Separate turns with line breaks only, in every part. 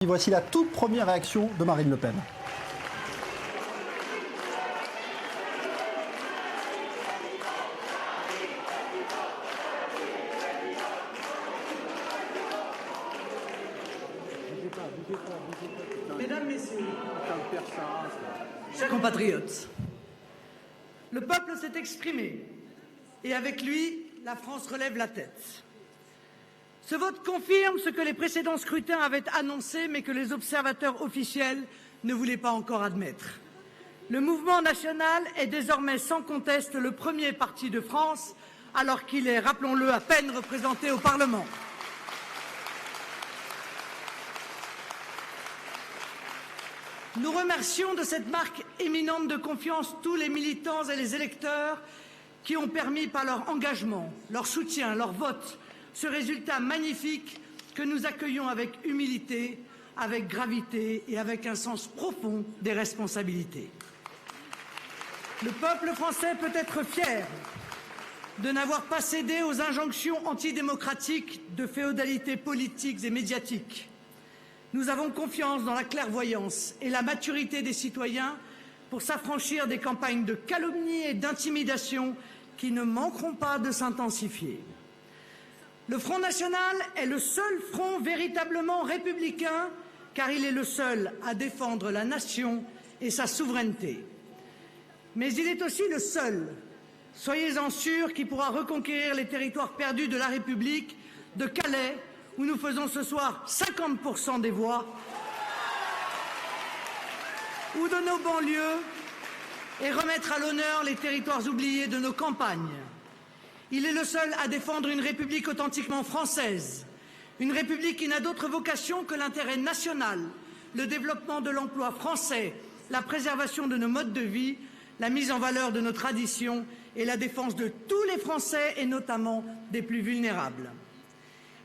Voici la toute première réaction de Marine Le Pen.
Mesdames, Messieurs, chers compatriotes, le peuple s'est exprimé et avec lui, la France relève la tête. Ce vote confirme ce que les précédents scrutins avaient annoncé mais que les observateurs officiels ne voulaient pas encore admettre. Le mouvement national est désormais sans conteste le premier parti de France alors qu'il est, rappelons-le, à peine représenté au Parlement. Nous remercions de cette marque éminente de confiance tous les militants et les électeurs qui ont permis par leur engagement, leur soutien, leur vote, ce résultat magnifique que nous accueillons avec humilité, avec gravité et avec un sens profond des responsabilités. Le peuple français peut être fier de n'avoir pas cédé aux injonctions antidémocratiques de féodalité politiques et médiatiques. Nous avons confiance dans la clairvoyance et la maturité des citoyens pour s'affranchir des campagnes de calomnie et d'intimidation qui ne manqueront pas de s'intensifier. Le Front national est le seul front véritablement républicain car il est le seul à défendre la nation et sa souveraineté. Mais il est aussi le seul, soyez-en sûrs, qui pourra reconquérir les territoires perdus de la République, de Calais, où nous faisons ce soir 50% des voix, ou de nos banlieues, et remettre à l'honneur les territoires oubliés de nos campagnes. Il est le seul à défendre une République authentiquement française, une République qui n'a d'autre vocation que l'intérêt national, le développement de l'emploi français, la préservation de nos modes de vie, la mise en valeur de nos traditions et la défense de tous les Français et notamment des plus vulnérables.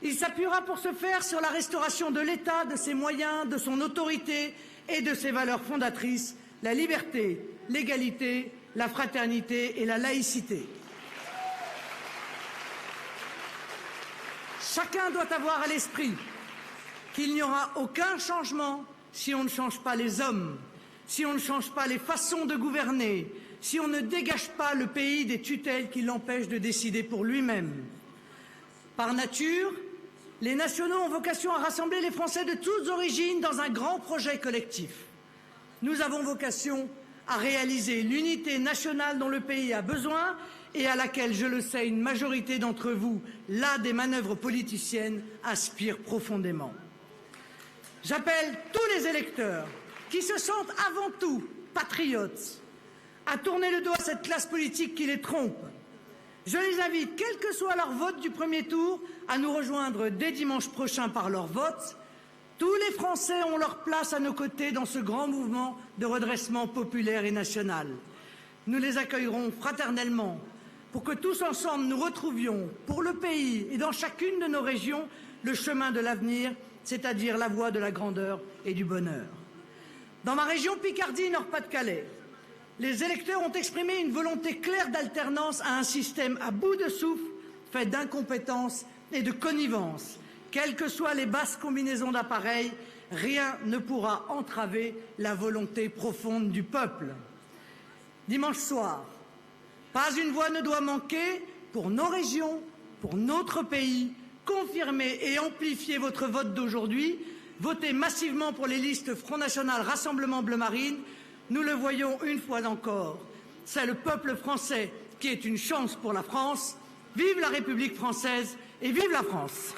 Il s'appuiera pour ce faire sur la restauration de l'État, de ses moyens, de son autorité et de ses valeurs fondatrices, la liberté, l'égalité, la fraternité et la laïcité. Chacun doit avoir à l'esprit qu'il n'y aura aucun changement si on ne change pas les hommes, si on ne change pas les façons de gouverner, si on ne dégage pas le pays des tutelles qui l'empêchent de décider pour lui-même. Par nature, les nationaux ont vocation à rassembler les Français de toutes origines dans un grand projet collectif. Nous avons vocation à réaliser l'unité nationale dont le pays a besoin et à laquelle, je le sais, une majorité d'entre vous, là des manœuvres politiciennes, aspirent profondément. J'appelle tous les électeurs qui se sentent avant tout patriotes à tourner le dos à cette classe politique qui les trompe. Je les invite, quel que soit leur vote du premier tour, à nous rejoindre dès dimanche prochain par leur vote. Tous les Français ont leur place à nos côtés dans ce grand mouvement de redressement populaire et national. Nous les accueillerons fraternellement pour que tous ensemble nous retrouvions, pour le pays et dans chacune de nos régions, le chemin de l'avenir, c'est-à-dire la voie de la grandeur et du bonheur. Dans ma région Picardie-Nord-Pas-de-Calais, les électeurs ont exprimé une volonté claire d'alternance à un système à bout de souffle, fait d'incompétence et de connivence. Quelles que soient les basses combinaisons d'appareils, rien ne pourra entraver la volonté profonde du peuple. Dimanche soir, pas une voix ne doit manquer pour nos régions, pour notre pays. Confirmez et amplifiez votre vote d'aujourd'hui. Votez massivement pour les listes Front National Rassemblement Bleu Marine. Nous le voyons une fois encore. C'est le peuple français qui est une chance pour la France. Vive la République française et vive la France!